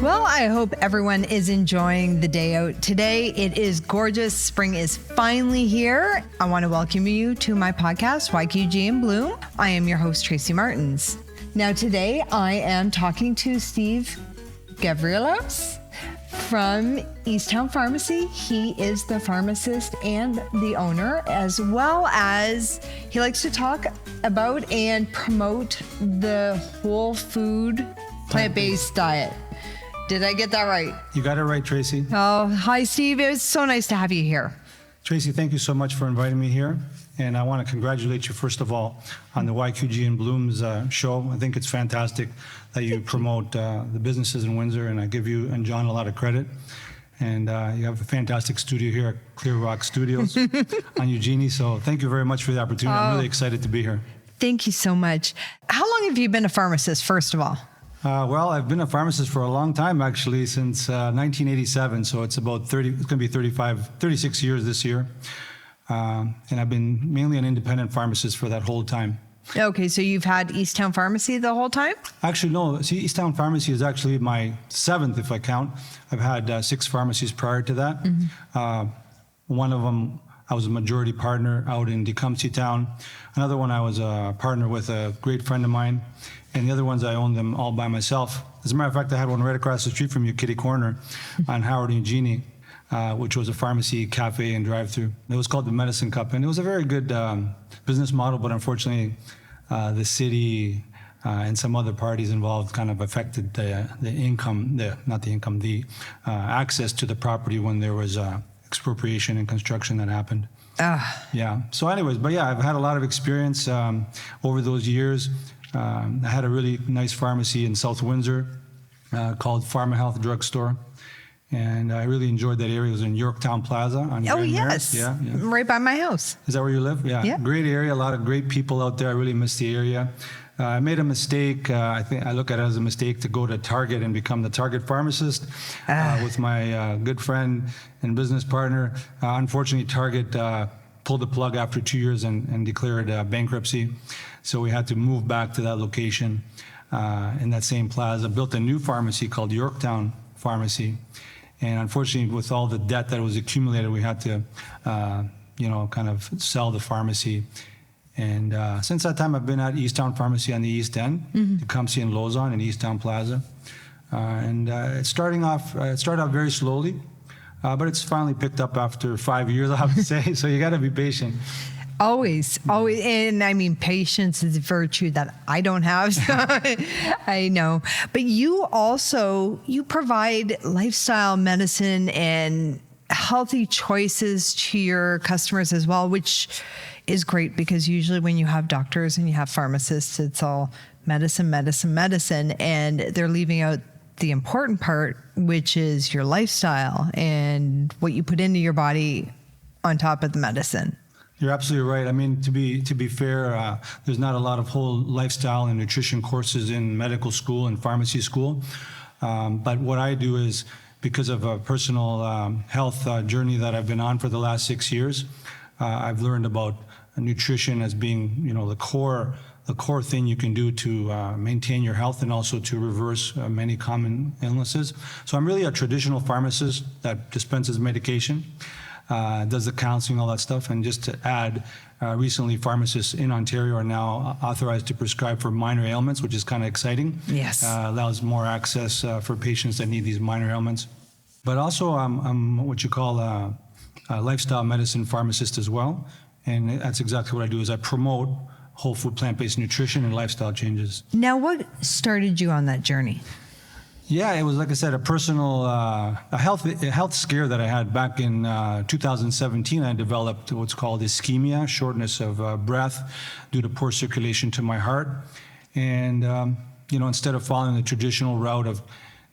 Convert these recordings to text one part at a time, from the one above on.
Well, I hope everyone is enjoying the day out today. It is gorgeous. Spring is finally here. I want to welcome you to my podcast, YQG in Bloom. I am your host, Tracy Martins. Now, today I am talking to Steve Gavrilos from Eastown Pharmacy. He is the pharmacist and the owner, as well as he likes to talk about and promote the whole food, plant-based diet. Did I get that right? You got it right, Tracy. Oh, hi, Steve. It was so nice to have you here. Tracy, thank you so much for inviting me here. And I want to congratulate you, first of all, on the YQG in Bloom's show. I think it's fantastic that you promote the businesses in Windsor, and I give you and John a lot of credit. And you have a fantastic studio here at Clear Rock Studios on Eugenie. So thank you very much for the opportunity. I'm really excited to be here. Thank you so much. How long have you been a pharmacist, first of all? Well, I've been a pharmacist for a long time, actually, since 1987. So it's about 36 years this year. And I've been mainly an independent pharmacist for that whole time. Okay, so you've had Eastown Pharmacy the whole time? Actually, no. See, Eastown Pharmacy is actually my 7th, if I count. I've had 6 pharmacies prior to that. Mm-hmm. One of them, I was a majority partner out in Tecumseh Town. Another one, I was a partner with a great friend of mine. And the other ones, I owned them all by myself. As a matter of fact, I had one right across the street from you, Kitty Corner, on Howard and Eugenie, which was a pharmacy, cafe, and drive-through. It was called the Medicine Cup, and it was a very good business model, but unfortunately, the city and some other parties involved kind of affected the access to the property when there was expropriation and construction that happened. Yeah. So anyways, but yeah, I've had a lot of experience over those years. I had a really nice pharmacy in South Windsor called Pharma Health Drugstore. And I really enjoyed that area. It was in Yorktown Plaza on Grand yes. Yeah. Right by my house. Is that where you live? Yeah. Great area, a lot of great people out there. I really miss the area. I made a mistake. I think I look at it as a mistake to go to Target and become the Target pharmacist with my good friend and business partner. Unfortunately, Target pulled the plug after 2 years and declared bankruptcy. So we had to move back to that location in that same plaza, built a new pharmacy called Yorktown Pharmacy. And unfortunately, with all the debt that was accumulated, we had to, kind of sell the pharmacy. And since that time, I've been at Eastown Pharmacy on the East End, Tecumseh and Lausanne and Eastown Plaza. It started off very slowly, but it's finally picked up after 5 years, I have to say. So you got to be patient. Always. And I mean, patience is a virtue that I don't have. So I know. But you provide lifestyle medicine and healthy choices to your customers as well, which is great because usually when you have doctors and you have pharmacists, it's all medicine, and they're leaving out the important part, which is your lifestyle and what you put into your body on top of the medicine. You're absolutely right. I mean, to be fair, there's not a lot of whole lifestyle and nutrition courses in medical school and pharmacy school. But what I do is, because of a personal health journey that I've been on for the last 6 years, I've learned about nutrition as being, the core thing you can do to maintain your health and also to reverse many common illnesses. So I'm really a traditional pharmacist that dispenses medication. Does the counseling, all that stuff. And just to add, recently pharmacists in Ontario are now authorized to prescribe for minor ailments, which is kind of exciting. Yes. Allows more access for patients that need these minor ailments. But also I'm what you call a lifestyle medicine pharmacist as well. And that's exactly what I do is I promote whole food plant-based nutrition and lifestyle changes. Now, what started you on that journey? Yeah, it was, like I said, a personal a health scare that I had back in 2017. I developed what's called ischemia, shortness of breath due to poor circulation to my heart. And, instead of following the traditional route of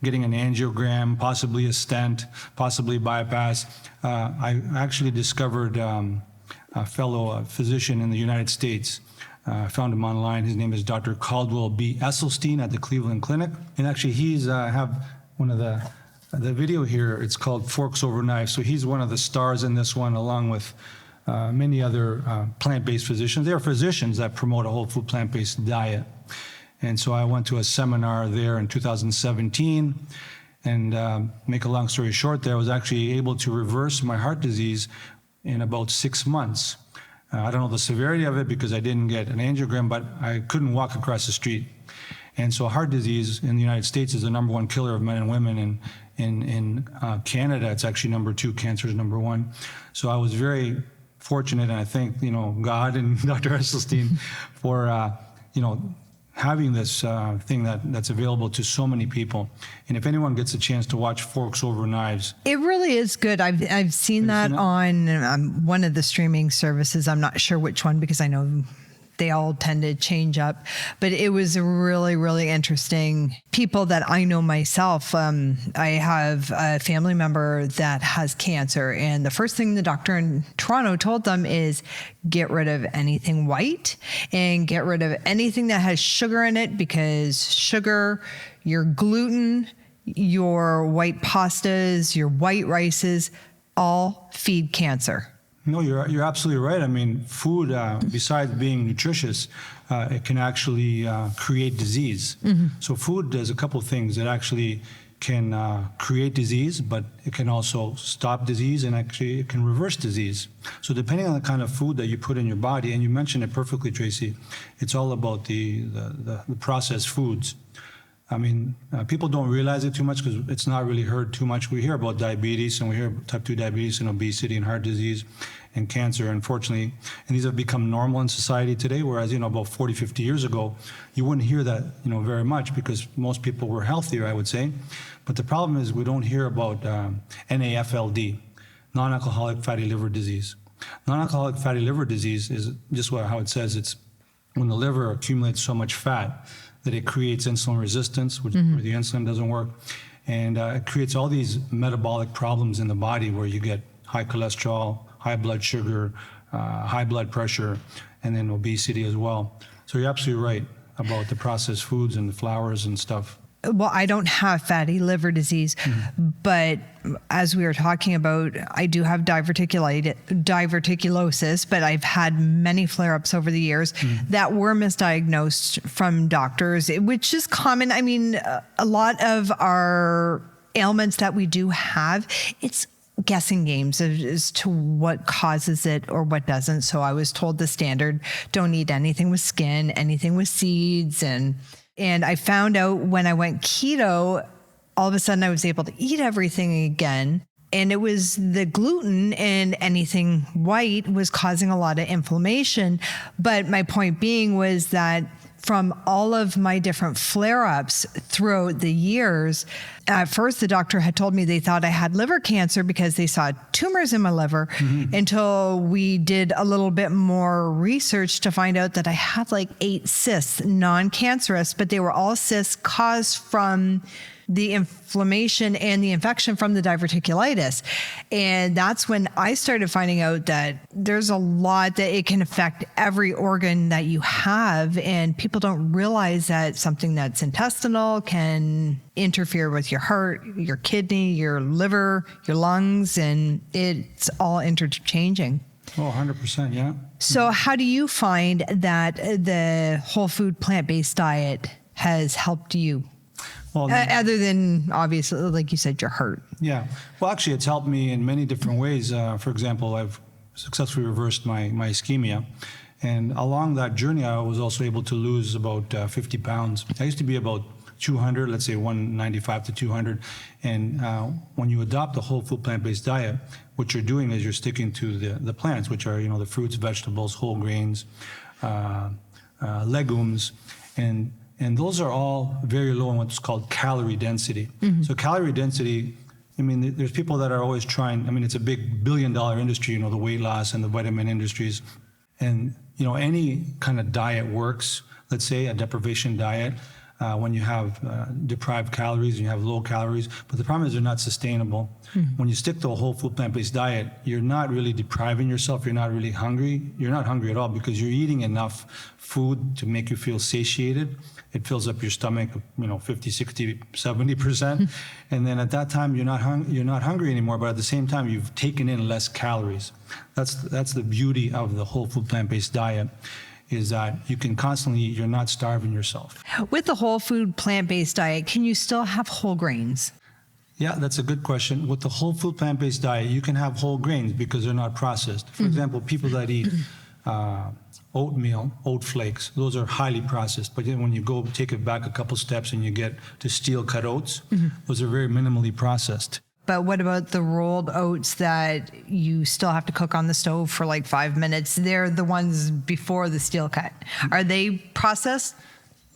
getting an angiogram, possibly a stent, possibly bypass, I actually discovered a fellow physician in the United States. I found him online. His name is Dr. Caldwell B. Esselstyn at the Cleveland Clinic. And actually, he's have one of the video here. It's called Forks Over Knives. So he's one of the stars in this one, along with many other plant-based physicians. There are physicians that promote a whole food plant-based diet. And so I went to a seminar there in 2017, and make a long story short, there I was actually able to reverse my heart disease in about 6 months. I don't know the severity of it because I didn't get an angiogram, but I couldn't walk across the street. And so heart disease in the United States is the number one killer of men and women. And in Canada, it's actually number 2. Cancer is number 1. So I was very fortunate, and I thank God and Dr. Esselstyn for having this thing that's available to so many people. And if anyone gets a chance to watch Forks Over Knives, it really is good. I've seen that on one of the streaming services. I'm not sure which one because I know they all tend to change up, but it was really, really interesting. People that I know myself, I have a family member that has cancer, and the first thing the doctor in Toronto told them is get rid of anything white and get rid of anything that has sugar in it, because sugar, your gluten, your white pastas, your white rices, all feed cancer. No, you're absolutely right. I mean, food, besides being nutritious, it can actually create disease. Mm-hmm. So food does a couple of things. It actually can create disease, but it can also stop disease, and actually it can reverse disease. So depending on the kind of food that you put in your body, and you mentioned it perfectly, Tracy, it's all about the processed foods. I mean, people don't realize it too much because it's not really heard too much. We hear about diabetes, and we hear about type 2 diabetes and obesity and heart disease and cancer, unfortunately. And these have become normal in society today, whereas, about 40, 50 years ago, you wouldn't hear that, very much because most people were healthier, I would say. But the problem is we don't hear about NAFLD, non-alcoholic fatty liver disease. Non-alcoholic fatty liver disease is just how it says. It's when the liver accumulates so much fat that it creates insulin resistance, where the insulin doesn't work. And it creates all these metabolic problems in the body where you get high cholesterol, high blood sugar, high blood pressure, and then obesity as well. So you're absolutely right about the processed foods and the flours and stuff. Well, I don't have fatty liver disease, but as we were talking about, I do have diverticulosis, but I've had many flare-ups over the years that were misdiagnosed from doctors, which is common. I mean, a lot of our ailments that we do have, it's guessing games as to what causes it or what doesn't. So I was told the standard, don't eat anything with skin, anything with seeds, and I found out when I went keto, all of a sudden I was able to eat everything again. And it was the gluten and anything white was causing a lot of inflammation. But my point being was that from all of my different flare-ups throughout the years, at first the doctor had told me they thought I had liver cancer because they saw tumors in my liver, until we did a little bit more research to find out that I had like 8 cysts, non-cancerous, but they were all cysts caused from the inflammation and the infection from the diverticulitis. And that's when I started finding out that there's a lot that it can affect every organ that you have. And people don't realize that something that's intestinal can interfere with your heart, your kidney, your liver, your lungs, and it's all interchanging. Oh, 100%, yeah. So how do you find that the whole food plant-based diet has helped you? Well, other than, obviously, like you said, your heart. Yeah. Well, actually, it's helped me in many different ways. For example, I've successfully reversed my ischemia. And along that journey, I was also able to lose about 50 pounds. I used to be about 200, let's say 195 to 200. And when you adopt the whole food plant-based diet, what you're doing is you're sticking to the plants, which are, the fruits, vegetables, whole grains, legumes, and those are all very low in what's called calorie density. So calorie density, I mean, there's people that are always trying, I mean, it's a big billion-dollar industry, the weight loss and the vitamin industries. And, any kind of diet works, let's say a deprivation diet. when you have deprived calories and you have low calories. But the problem is they're not sustainable. When you stick to a whole food plant-based diet, you're not really depriving yourself. You're not really hungry. You're not hungry at all because you're eating enough food to make you feel satiated. It fills up your stomach, 50, 60, 70%. And then at that time, you're not hungry anymore, but at the same time, you've taken in less calories. That's the beauty of the whole food plant-based diet, is that you can constantly eat. You're not starving yourself. With the whole food plant-based diet, can you still have whole grains? Yeah, that's a good question. With the whole food plant-based diet, you can have whole grains because they're not processed. For example, people that eat oatmeal, oat flakes, those are highly processed. But then when you go take it back a couple steps and you get to steel cut oats, those are very minimally processed. But what about the rolled oats that you still have to cook on the stove for like 5 minutes? They're the ones before the steel cut. Are they processed?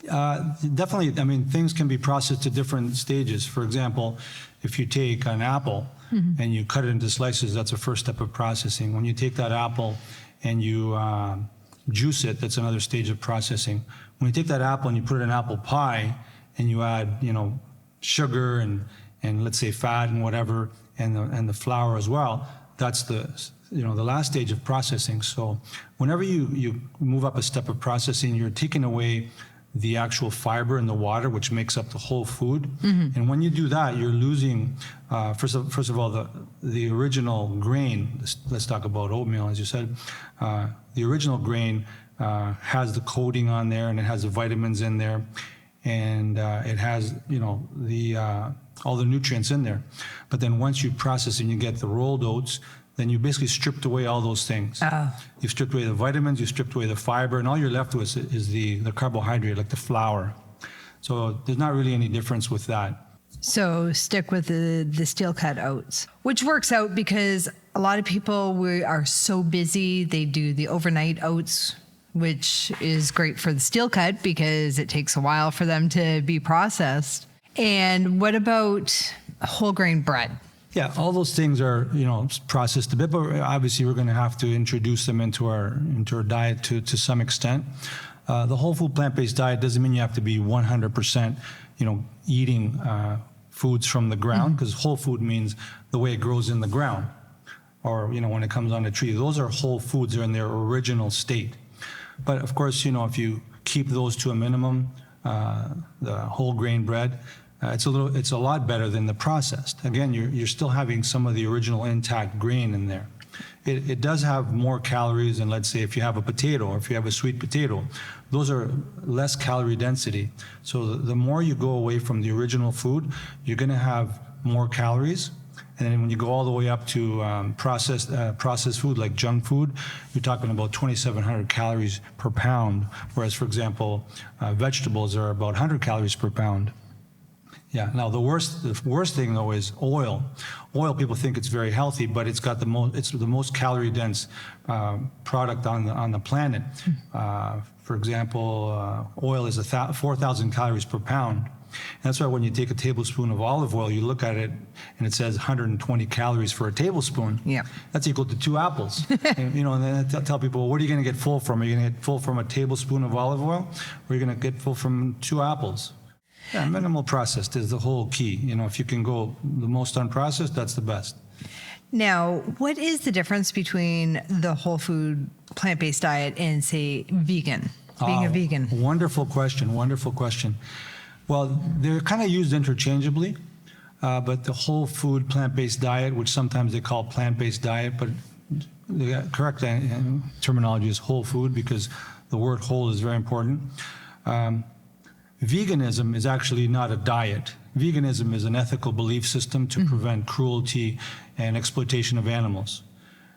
Definitely. I mean, things can be processed to different stages. For example, if you take an apple and you cut it into slices, that's the first step of processing. When you take that apple and you juice it, that's another stage of processing. When you take that apple and you put it in apple pie and you add, sugar and let's say fat and whatever, and the flour as well, that's the last stage of processing. So whenever you move up a step of processing, you're taking away the actual fiber in the water, which makes up the whole food. And when you do that, you're losing, first of all, the original grain. Let's talk about oatmeal, as you said. The original grain has the coating on there, and it has the vitamins in there, and it has, all the nutrients in there. But then once you process and you get the rolled oats, then you basically stripped away all those things. You've stripped away the vitamins, you stripped away the fiber, and all you're left with is the carbohydrate, like the flour. So there's not really any difference with that. So stick with the steel cut oats, which works out because a lot of people are so busy. They do the overnight oats, which is great for the steel cut because it takes a while for them to be processed. And what about whole grain bread? Yeah, all those things are, processed a bit, but obviously we're going to have to introduce them into our diet to some extent. The whole food plant-based diet doesn't mean you have to be 100%, eating foods from the ground, because whole food means the way it grows in the ground, or when it comes on a tree. Those are whole foods; they're in their original state. But of course, if you keep those to a minimum, the whole grain bread. It's a lot better than the processed. Again, you're still having some of the original intact grain in there. It does have more calories than, let's say, if you have a potato or if you have a sweet potato. Those are less calorie density. So the more you go away from the original food, you're going to have more calories. And then when you go all the way up to processed food like junk food, you're talking about 2,700 calories per pound. Whereas, for example, vegetables are about 100 calories per pound. Yeah. Now the worst thing though is oil. Oil, people think it's very healthy, but it's got the most calorie dense product on the planet. For example, oil is 4,000 calories per pound. And that's why when you take a tablespoon of olive oil, you look at it and it says 120 calories for a tablespoon. Yeah. That's equal to 2 apples. And then I tell people, well, what are you going to get full from? Are you going to get full from a tablespoon of olive oil, or are you going to get full from 2 apples? Yeah, minimal processed is the whole key. If you can go the most unprocessed, that's the best. Now, what is the difference between the whole food plant-based diet and, say, vegan? Being a vegan. Wonderful question. Well, they're kind of used interchangeably, but the whole food plant-based diet, which sometimes they call plant-based diet, but the correct terminology is whole food because the word whole is very important. Veganism is actually not a diet. Veganism is an ethical belief system to prevent cruelty and exploitation of animals.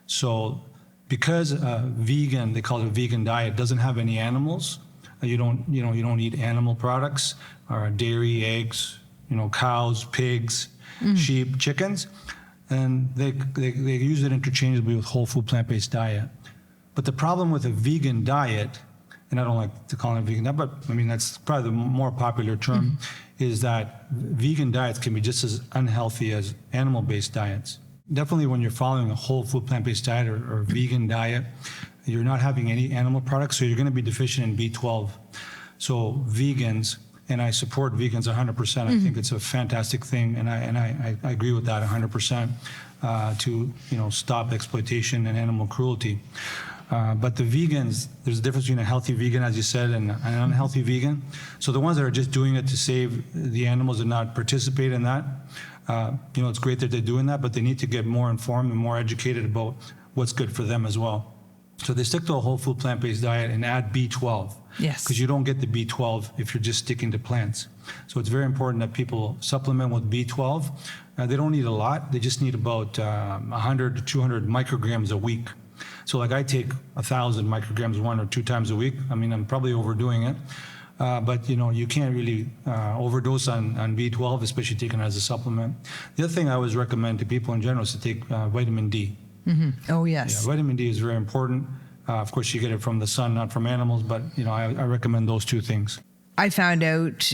So because vegan, they call it a vegan diet, doesn't have any animals, you don't eat animal products or dairy, eggs, cows, pigs, sheep, chickens, and they use it interchangeably with whole food plant-based diet. But the problem with a vegan diet, and I don't like to call it a vegan diet, but I mean, that's probably the more popular term, is that vegan diets can be just as unhealthy as animal-based diets. Definitely when you're following a whole food plant-based diet or vegan diet, you're not having any animal products, so you're going to be deficient in B12. So vegans, and I support vegans 100%. I think it's a fantastic thing, and I agree with that 100%, to stop exploitation and animal cruelty. But the vegans, there's a difference between a healthy vegan, as you said, and an unhealthy vegan. So the ones that are just doing it to save the animals and not participate in that, it's great that they're doing that, but they need to get more informed and more educated about what's good for them as well. So they stick to a whole food plant-based diet and add B12. Yes. Because you don't get the B12 if you're just sticking to plants. So it's very important that people supplement with B12. They don't need a lot. They just need about 100 to 200 micrograms a week. So like I take 1,000 micrograms 1 or 2 times a week. I mean, I'm probably overdoing it. But you can't really overdose on B12, especially taken as a supplement. The other thing I always recommend to people in general is to take vitamin D. Mm-hmm. Oh, yes. Yeah, vitamin D is very important. Of course, you get it from the sun, not from animals, but I recommend those 2 things. I found out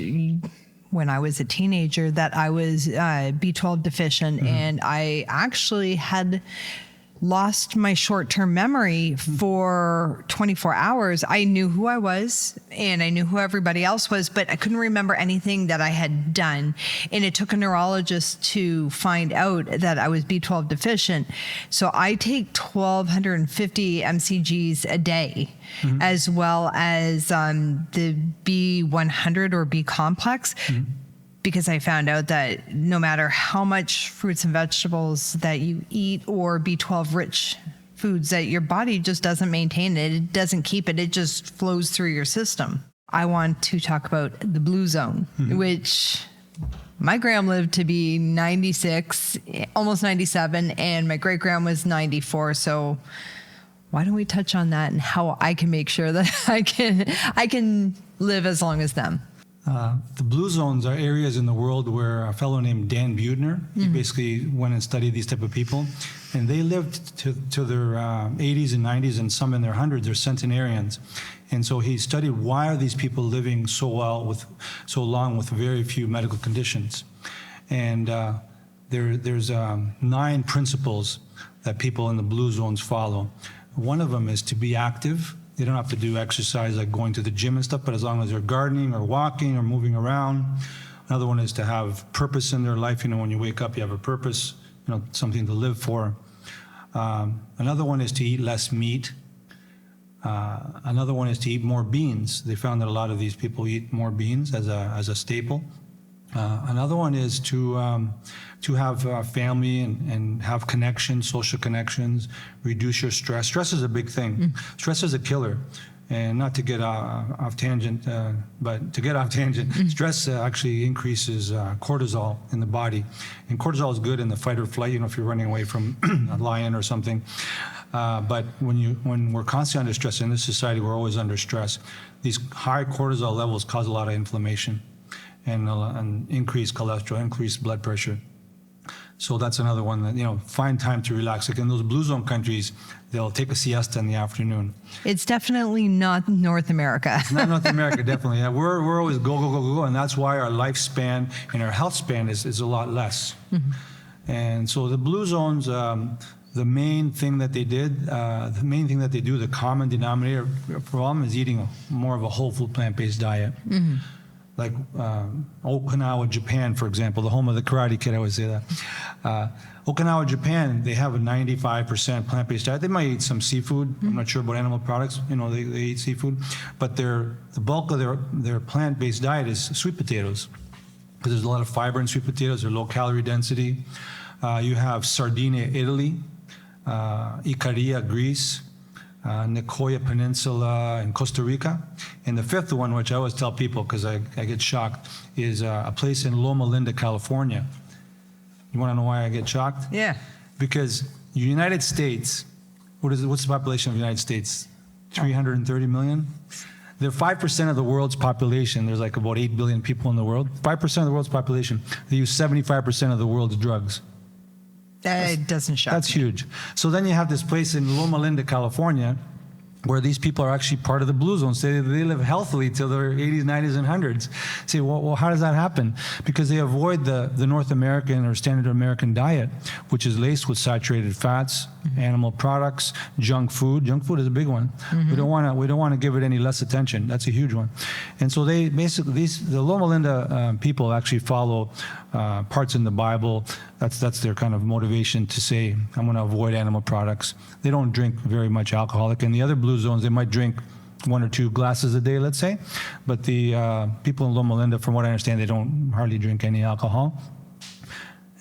when I was a teenager that I was B12 deficient, and I actually had lost my short-term memory for 24 hours. I knew who I was and I knew who everybody else was, but I couldn't remember anything that I had done. And it took a neurologist to find out that I was B12 deficient. So I take 1,250 mcgs a day, as well as the B100 or B complex. Because I found out that no matter how much fruits and vegetables that you eat or B12 rich foods, that your body just doesn't maintain it. It doesn't keep it. It just flows through your system. I want to talk about the blue zone, which my gram lived to be 96, almost 97, and my great gram was 94. So why don't we touch on that and how I can make sure that I can live as long as them? The blue zones are areas in the world where a fellow named Dan Buettner, he basically went and studied these type of people, and they lived to their 80s and 90s and some in their hundreds. They're centenarians. And so he studied why are these people living so well with so long with very few medical conditions. And there's 9 principles that people in the blue zones follow. One of them is to be active. They don't have to do exercise like going to the gym and stuff, but as long as they're gardening or walking or moving around. Another one is to have purpose in their life. When you wake up, you have a purpose, something to live for. Another one is to eat less meat. Another one is to eat more beans. They found that a lot of these people eat more beans as a staple. Another one is to have family and have connections, social connections, reduce your stress. Stress is a big thing. Stress is a killer. And not to get off tangent, but to get off tangent, stress actually increases cortisol in the body. And cortisol is good in the fight or flight, if you're running away from a lion or something. But when we're constantly under stress, in this society we're always under stress, these high cortisol levels cause a lot of inflammation. And increased cholesterol, increased blood pressure. So that's another one that, find time to relax. Like in those blue zone countries, they'll take a siesta in the afternoon. It's definitely not North America. It's not North America, definitely. Yeah, we're always go, and that's why our lifespan and our health span is a lot less. And so the blue zones, the main thing that they did, the common denominator for them is eating more of a whole food plant-based diet. Like Okinawa, Japan, for example, the home of the Karate Kid, I always say that. Okinawa, Japan, they have a 95% plant-based diet. They might eat some seafood. I'm not sure about animal products. They eat seafood. But the bulk of their plant-based diet is sweet potatoes, because there's a lot of fiber in sweet potatoes. They're low calorie density. You have Sardinia, Italy, Icaria, Greece, Nicoya Peninsula in Costa Rica. And the 5th one, which I always tell people because I get shocked, is a place in Loma Linda, California. You want to know why I get shocked? Yeah. Because the United States, what's the population of the United States? 330 million? They're 5% of the world's population. There's like about 8 billion people in the world. 5% of the world's population. They use 75% of the world's drugs. That doesn't shock me. That's huge. So then you have this place in Loma Linda, California, where these people are actually part of the blue zone. Say they live healthily till their 80s, 90s, and 100s. Say, well, how does that happen? Because they avoid the North American or standard American diet, which is laced with saturated fats, animal products, junk food. Junk food is a big one. We don't want to give it any less attention. That's a huge one. And so they basically, the Loma Linda people actually follow parts in the Bible. That's their kind of motivation to say, I'm going to avoid animal products. They don't drink very much alcoholic. In the other blue zones, they might drink 1 or 2 glasses a day, let's say. But the people in Loma Linda, from what I understand, they don't hardly drink any alcohol.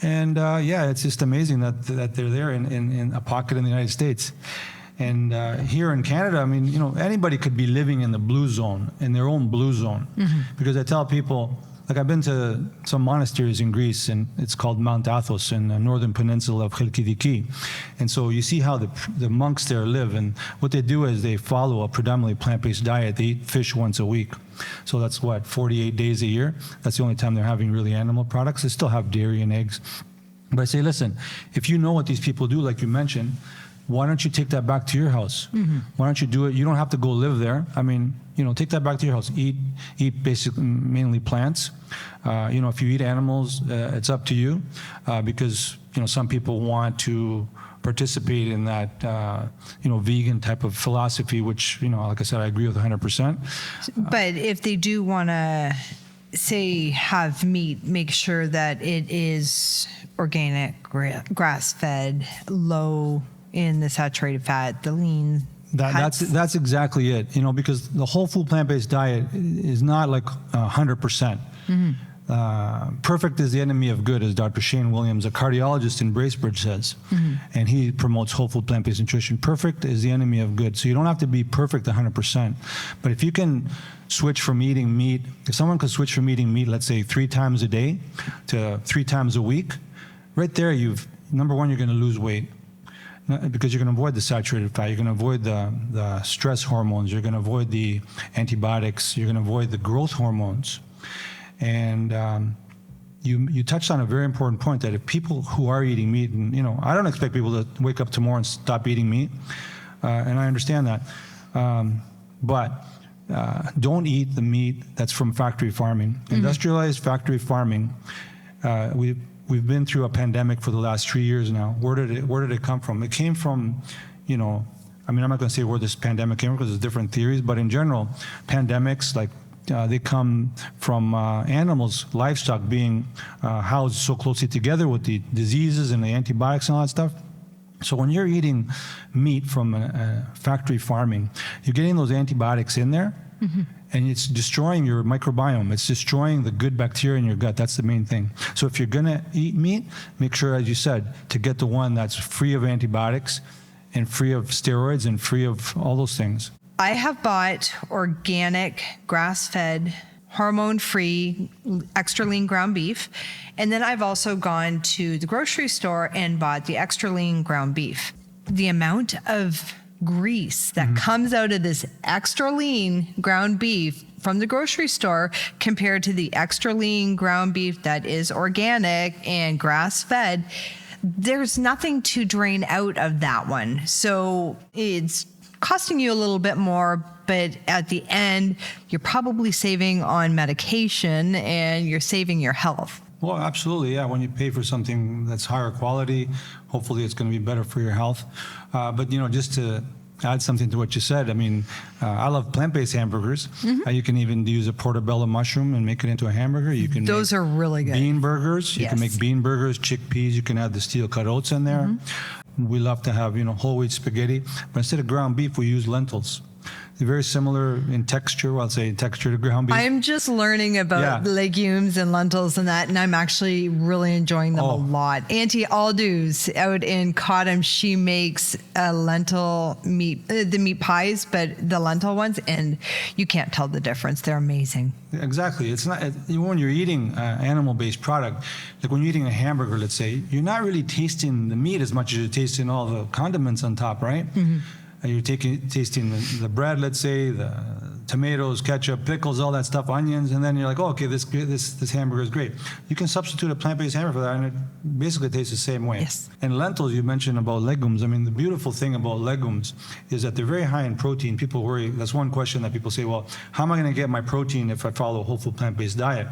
And it's just amazing that they're there in a pocket in the United States. And here in Canada, I mean, anybody could be living in the blue zone, in their own blue zone. Because I tell people, like I've been to some monasteries in Greece, and it's called Mount Athos in the northern peninsula of Chalkidiki. And so you see how the monks there live, and what they do is they follow a predominantly plant-based diet. They eat fish once a week. So that's 48 days a year. That's the only time they're having really animal products. They still have dairy and eggs. But I say, listen, if you know what these people do, like you mentioned, why don't you take that back to your house? Why don't you do it? You don't have to go live there. I mean, take that back to your house. Eat basically mainly plants. If you eat animals, it's up to you, because some people want to participate in that vegan type of philosophy, which like I said, I agree with 100%. But if they do want to say have meat, make sure that it is organic, grass-fed, low in the saturated fat, the lean. That's exactly it. Because the whole food plant-based diet is not like 100%. Perfect is the enemy of good, as Dr. Shane Williams, a cardiologist in Bracebridge, says. And he promotes whole food plant-based nutrition. Perfect is the enemy of good. So you don't have to be perfect 100%. But if you can switch from eating meat, if someone could switch from eating meat, let's say 3 times a day to 3 times a week, right there, number one, you're going to lose weight. Because you're going to avoid the saturated fat, you're going to avoid the stress hormones, you're going to avoid the antibiotics, you're going to avoid the growth hormones. And you touched on a very important point, that if people who are eating meat, and I don't expect people to wake up tomorrow and stop eating meat, and I understand that, but don't eat the meat that's from factory farming. Industrialized factory farming, We've been through a pandemic for the last 3 years now. Where did it come from? It came from, I'm not going to say where this pandemic came from because there's different theories, but in general, pandemics, like they come from animals, livestock being housed so closely together with the diseases and the antibiotics and all that stuff. So when you're eating meat from factory farming, you're getting those antibiotics in there. And it's destroying your microbiome. It's destroying the good bacteria in your gut. That's the main thing. So if you're going to eat meat, make sure, as you said, to get the one that's free of antibiotics and free of steroids and free of all those things. I have bought organic, grass-fed, hormone-free, extra lean ground beef. And then I've also gone to the grocery store and bought the extra lean ground beef. The amount of grease that comes out of this extra lean ground beef from the grocery store compared to the extra lean ground beef that is organic and grass-fed, there's nothing to drain out of that one. So it's costing you a little bit more, but at the end, you're probably saving on medication and you're saving your health. Well, absolutely, yeah. When you pay for something that's higher quality, hopefully it's going to be better for your health. But, just to add something to what you said, I mean, I love plant-based hamburgers. You can even use a portobello mushroom and make it into a hamburger. You can Those are really good. Bean burgers. You can make bean burgers, chickpeas. You can add the steel-cut oats in there. We love to have, whole wheat spaghetti. But instead of ground beef, we use lentils. They're very similar in texture. Well, I'd say texture to ground beef. I'm just learning about legumes and lentils and that, and I'm actually really enjoying them a lot. Auntie Aldous out in Cottam, she makes a lentil meat, the meat pies, but the lentil ones, and you can't tell the difference. They're amazing. Exactly. It's not when you're eating animal-based product, like when you're eating a hamburger, let's say, you're not really tasting the meat as much as you're tasting all the condiments on top, right? You're tasting the bread, let's say, the tomatoes, ketchup, pickles, all that stuff, onions, and then you're like, oh, okay, this hamburger is great. You can substitute a plant-based hamburger for that, and it basically tastes the same way. Yes. And lentils, you mentioned about legumes. I mean, the beautiful thing about legumes is that they're very high in protein. People worry. That's one question that people say, well, how am I going to get my protein if I follow a whole food plant-based diet?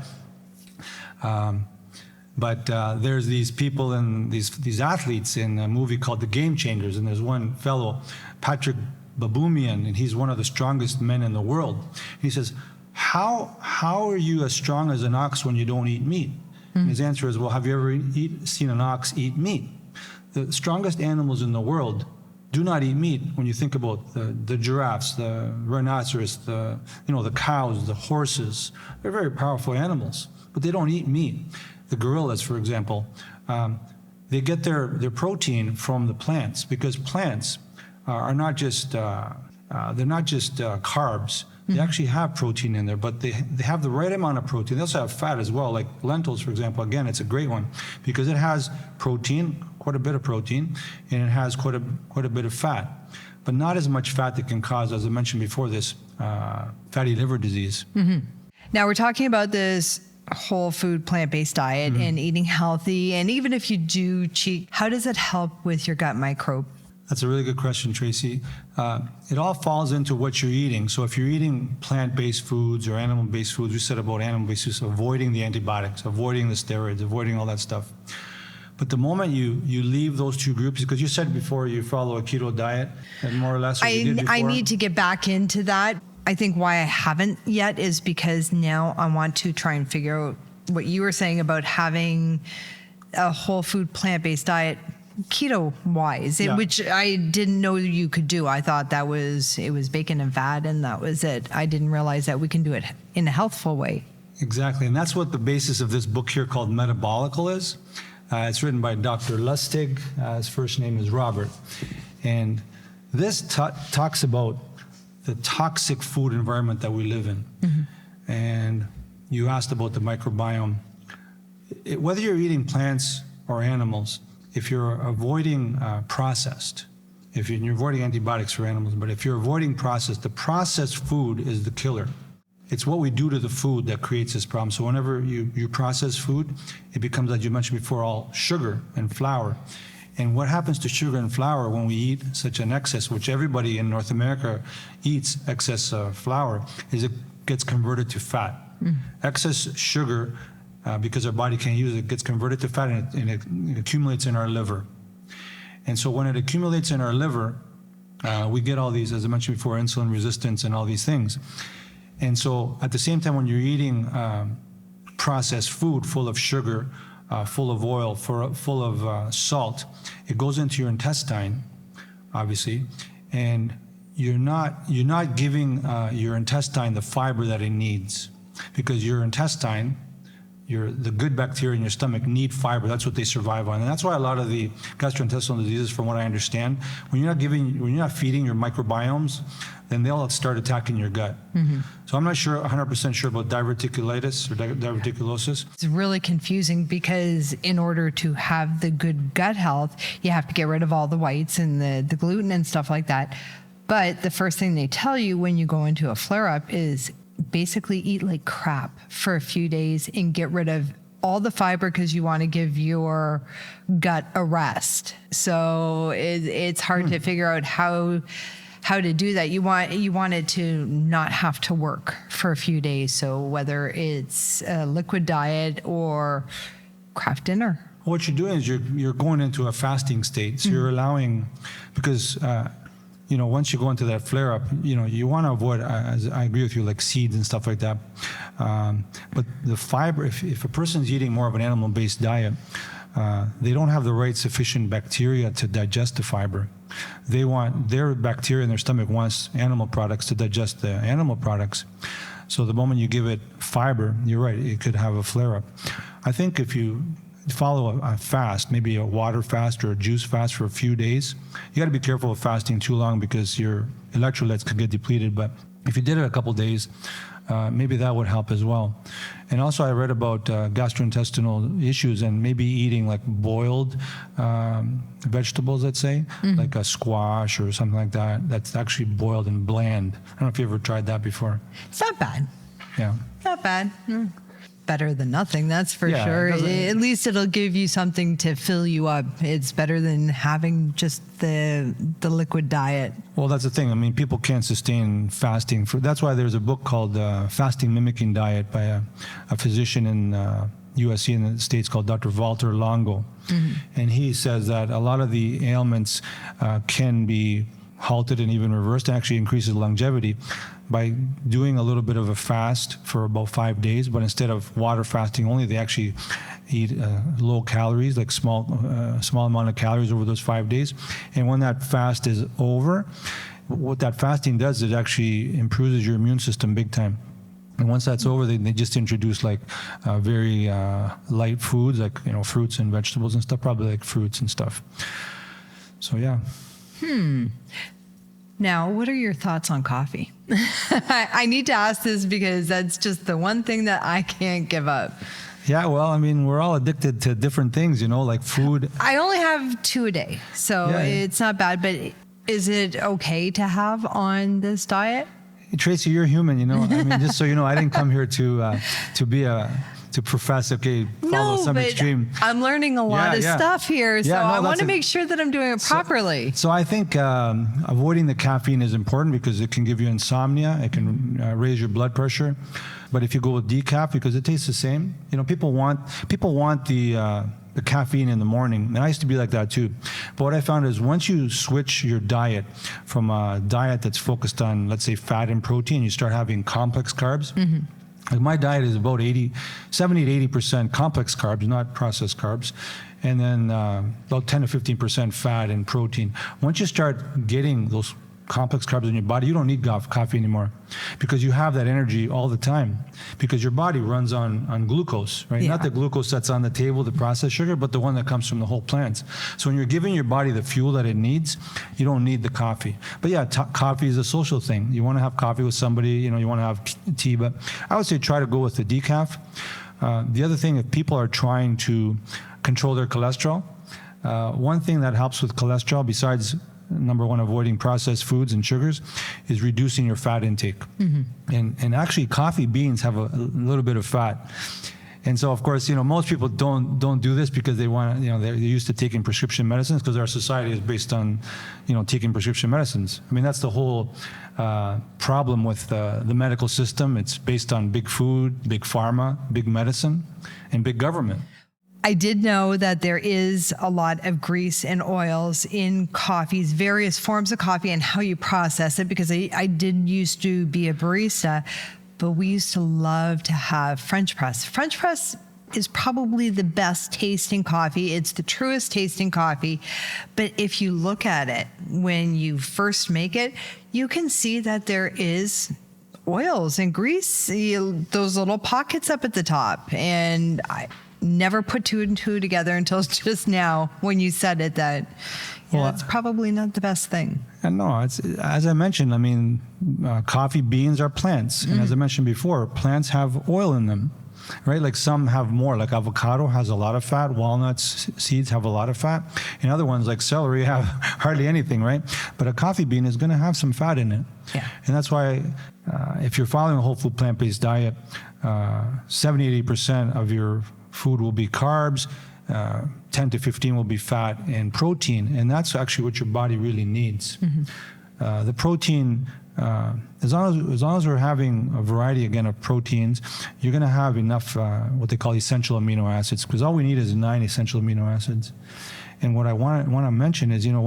But there's these people and these athletes in a movie called The Game Changers, and there's one fellow, Patrick Baboumian, and he's one of the strongest men in the world. He says, how are you as strong as an ox when you don't eat meat? And his answer is, well, have you ever seen an ox eat meat? The strongest animals in the world do not eat meat. When you think about the giraffes, the rhinoceros, the cows, the horses, they're very powerful animals, but they don't eat meat. The gorillas, for example, they get their protein from the plants, because plants are not just they're not just carbs. They actually have protein in there, but they have the right amount of protein. They also have fat as well, like lentils, for example. Again, it's a great one because it has protein, quite a bit of protein, and it has quite a bit of fat, but not as much fat that can cause, as I mentioned before, this fatty liver disease. Now we're talking about this whole food plant-based diet and eating healthy, and even if you do cheat, how does it help with your gut microbe? That's a really good question, Tracy. It all falls into what you're eating. So if you're eating plant-based foods or animal-based foods, we said about animal-based foods, avoiding the antibiotics, avoiding the steroids, avoiding all that stuff. But the moment you leave those two groups, because you said before you follow a keto diet, and more or less what you did before. I need to get back into that. I think why I haven't yet is because now I want to try and figure out what you were saying about having a whole food plant-based diet keto wise, which I didn't know you could do. I thought it was bacon and fat and that was it. I didn't realize that we can do it in a healthful way. Exactly. And that's what the basis of this book here called Metabolical is. It's written by Dr. Lustig. His first name is Robert. And this talks about the toxic food environment that we live in. And you asked about the microbiome. Whether you're eating plants or animals, if you're avoiding processed, if you're avoiding antibiotics for animals, but if you're avoiding processed, the processed food is the killer. It's what we do to the food that creates this problem. So whenever you process food, it becomes, as you mentioned before, all sugar and flour. And what happens to sugar and flour when we eat such an excess, which everybody in North America eats excess flour, is it gets converted to fat. Excess sugar, because our body can't use it, gets converted to fat and it accumulates in our liver. And so when it accumulates in our liver, we get all these, as I mentioned before, insulin resistance and all these things. And so at the same time, when you're eating processed food full of sugar, full of oil, full of salt, it goes into your intestine, obviously, and you're not giving your intestine the fiber that it needs, because your intestine, the good bacteria in your stomach need fiber. That's what they survive on. And that's why a lot of the gastrointestinal diseases, from what I understand, when you're not feeding your microbiomes, then they'll start attacking your gut. So I'm not 100% sure about diverticulitis or diverticulosis. It's really confusing because in order to have the good gut health, you have to get rid of all the whites and the gluten and stuff like that. But the first thing they tell you when you go into a flare-up is basically eat like crap for a few days and get rid of all the fiber because you want to give your gut a rest. So it's hard to figure out how to do that. You want it to not have to work for a few days. So whether it's a liquid diet or craft dinner. What you're doing is you're going into a fasting state. So you're allowing, because once you go into that flare-up, you want to avoid, as I agree with you, like seeds and stuff like that. But the fiber, if a person's eating more of an animal-based diet, they don't have the right sufficient bacteria to digest the fiber. Their bacteria in their stomach wants animal products to digest the animal products. So the moment you give it fiber, you're right, it could have a flare-up. I think if you follow a fast, maybe a water fast or a juice fast for a few days, you got to be careful of fasting too long because your electrolytes could get depleted. But if you did it a couple days, maybe that would help as well. And also I read about gastrointestinal issues and maybe eating like boiled vegetables, let's say, like a squash or something like that, that's actually boiled and bland. I don't know if you ever tried that before. It's not bad. Yeah. Not bad. Better than nothing, that's for Yeah, sure. At least it'll give you something to fill you up. It's better than having just the liquid diet. Well, that's the thing. I mean, people can't sustain fasting. That's why there's a book called Fasting Mimicking Diet by a physician in USC in the States called Dr. Walter Longo. And he says that a lot of the ailments can be halted and even reversed, and actually increases longevity by doing a little bit of a fast for about 5 days. But instead of water fasting only, they actually eat low calories, like small amount of calories over those 5 days. And when that fast is over, what that fasting does, it actually improves your immune system big time. And once that's over, they just introduce like very light foods, like, you know, fruits and vegetables and stuff, probably like fruits and stuff. So yeah. Now, what are your thoughts on coffee? I need to ask this because that's just the one thing that I can't give up. Yeah, well, I mean, we're all addicted to different things, you know, like food. I only have 2 a day, so it's not bad. But is it okay to have on this diet? Tracy, you're human, you know. I mean, just so you know, I didn't come here to profess, follow some extreme. I'm learning a lot of stuff here, so I want to make sure that I'm doing it properly. So I think avoiding the caffeine is important because it can give you insomnia. It can raise your blood pressure. But if you go with decaf, because it tastes the same, you know, people want the caffeine in the morning. And I used to be like that too. But what I found is once you switch your diet from a diet that's focused on, let's say, fat and protein, you start having complex carbs. Like my diet is about 70 to 80% complex carbs, not processed carbs, and then about 10 to 15% fat and protein. Once you start getting those complex carbs in your body, you don't need coffee anymore because you have that energy all the time because your body runs on glucose, right? Not the glucose that's on the table, the processed sugar, but the one that comes from the whole plants. So when you're giving your body the fuel that it needs, you don't need the coffee. But yeah, coffee is a social thing. You want to have coffee with somebody, you know, you want to have tea, but I would say try to go with the decaf. The other thing, if people are trying to control their cholesterol, one thing that helps with cholesterol besides number one, avoiding processed foods and sugars, is reducing your fat intake. And actually, coffee beans have a little bit of fat. And so, of course, you know, most people don't do this because they want, you know, they're used to taking prescription medicines because our society is based on, you know, taking prescription medicines. I mean, that's the whole problem with the medical system. It's based on big food, big pharma, big medicine, and big government. I did know that there is a lot of grease and oils in coffees, various forms of coffee, and how you process it, because I did used to be a barista, but we used to love to have French press. French press is probably the best tasting coffee. It's the truest tasting coffee. But if you look at it, when you first make it, you can see that there is oils and grease, those little pockets up at the top. And I never put 2 and 2 together until just now when you said it, that it's probably not the best thing. And no, it's, as I mentioned, I mean, coffee beans are plants. And as I mentioned before, plants have oil in them, right? Like some have more, like avocado has a lot of fat, walnuts, seeds have a lot of fat. And other ones like celery have hardly anything, right? But a coffee bean is going to have some fat in it. Yeah. And that's why if you're following a whole food plant-based diet, 70-80% of your food will be carbs, 10 to 15 will be fat and protein, and that's actually what your body really needs. The protein, as long as we're having a variety again of proteins, you're going to have enough what they call essential amino acids, because all we need is 9 essential amino acids. And what I want to mention is, you know,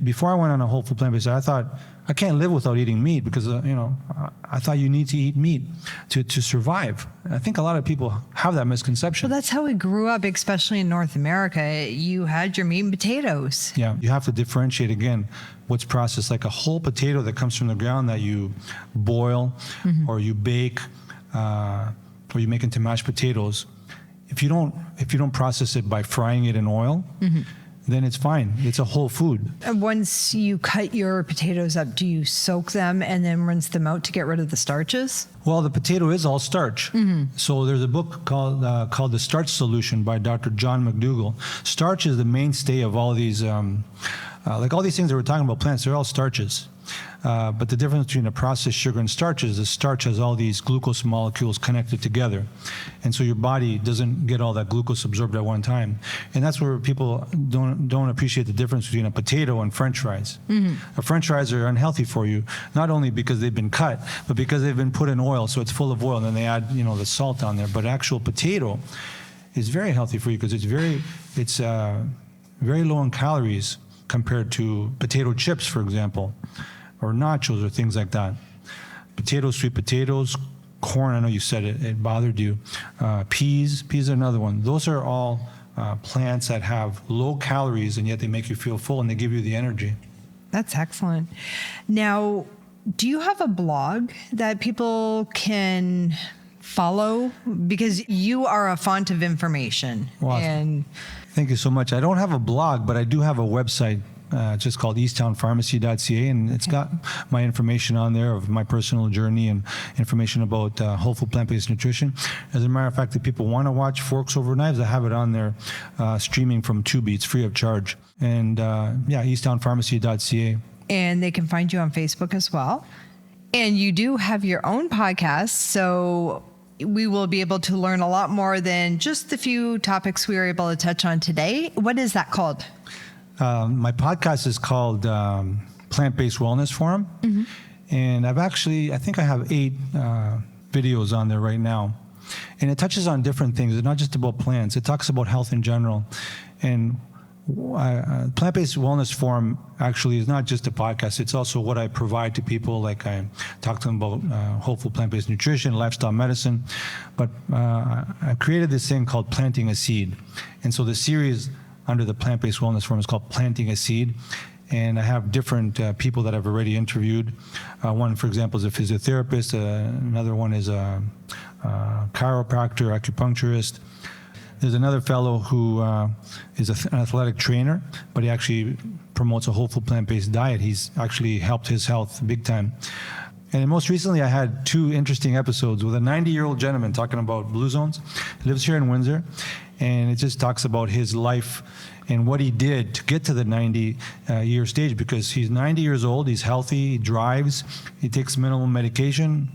before I went on a whole food plant-based diet, I thought I can't live without eating meat because, you know, I thought you need to eat meat to survive. I think a lot of people have that misconception. Well, that's how we grew up, especially in North America. You had your meat and potatoes. Yeah, you have to differentiate again what's processed, like a whole potato that comes from the ground that you boil or you bake or you make into mashed potatoes. If you don't process it by frying it in oil, then it's fine. It's a whole food. And once you cut your potatoes up, do you soak them and then rinse them out to get rid of the starches? Well, the potato is all starch. So there's a book called The Starch Solution by Dr. John McDougall. Starch is the mainstay of all these, like all these things that we're talking about plants, they're all starches. But the difference between a processed sugar and starch is the starch has all these glucose molecules connected together. And so your body doesn't get all that glucose absorbed at one time. And that's where people don't appreciate the difference between a potato and French fries. French fries are unhealthy for you, not only because they've been cut, but because they've been put in oil, so it's full of oil, and then they add, the salt on there. But actual potato is very healthy for you because it's very low in calories compared to potato chips, for example, or nachos or things like that. Potatoes, sweet potatoes, corn, I know you said it bothered you. Peas are another one. Those are all plants that have low calories, and yet they make you feel full and they give you the energy. That's excellent. Now, do you have a blog that people can follow? Because you are a font of information. Wow. And thank you so much. I don't have a blog, but I do have a website. It's just called EastownPharmacy.ca, and it's got my information on there of my personal journey and information about whole food plant-based nutrition. As a matter of fact, if people want to watch Forks Over Knives, I have it on there streaming from Tubi. It's free of charge. And EastownPharmacy.ca. And they can find you on Facebook as well. And you do have your own podcast, so we will be able to learn a lot more than just the few topics we were able to touch on today. What is that called? My podcast is called Plant-Based Wellness Forum. And I think I have 8 videos on there right now. And it touches on different things. It's not just about plants. It talks about health in general. And Plant-Based Wellness Forum actually is not just a podcast. It's also what I provide to people. Like I talk to them about whole food plant-based nutrition, lifestyle medicine. But I created this thing called Planting a Seed. And so the series under the Plant-Based Wellness Forum is called Planting a Seed. And I have different people that I've already interviewed. One, for example, is a physiotherapist. Another one is a chiropractor, acupuncturist. There's another fellow who is an athletic trainer, but he actually promotes a whole food plant-based diet. He's actually helped his health big time. And most recently, I had 2 interesting episodes with a 90-year-old gentleman talking about blue zones. He lives here in Windsor, and it just talks about his life and what he did to get to the 90-year stage, because he's 90 years old, he's healthy, he drives, he takes minimal medication.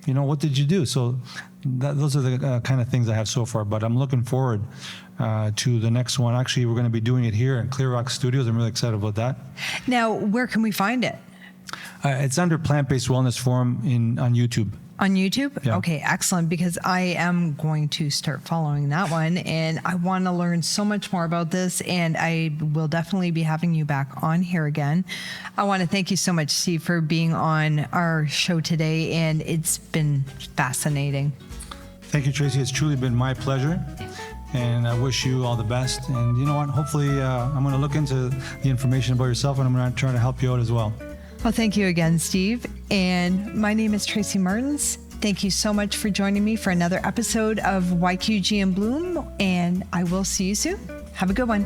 What did you do? So those are the kind of things I have so far, but I'm looking forward to the next one. Actually, we're going to be doing it here in Clear Rock Studios. I'm really excited about that. Now, where can we find it? It's under Plant-Based Wellness Forum on YouTube. On YouTube? Yeah. Okay, excellent, because I am going to start following that one, and I want to learn so much more about this, and I will definitely be having you back on here again. I want to thank you so much, Steve, for being on our show today, and it's been fascinating. Thank you, Tracy. It's truly been my pleasure, and I wish you all the best. And you know what? Hopefully, I'm going to look into the information about yourself, and I'm going to try to help you out as well. Well, thank you again, Steve. And my name is Tracy Martins. Thank you so much for joining me for another episode of YQG and Bloom, and I will see you soon. Have a good one.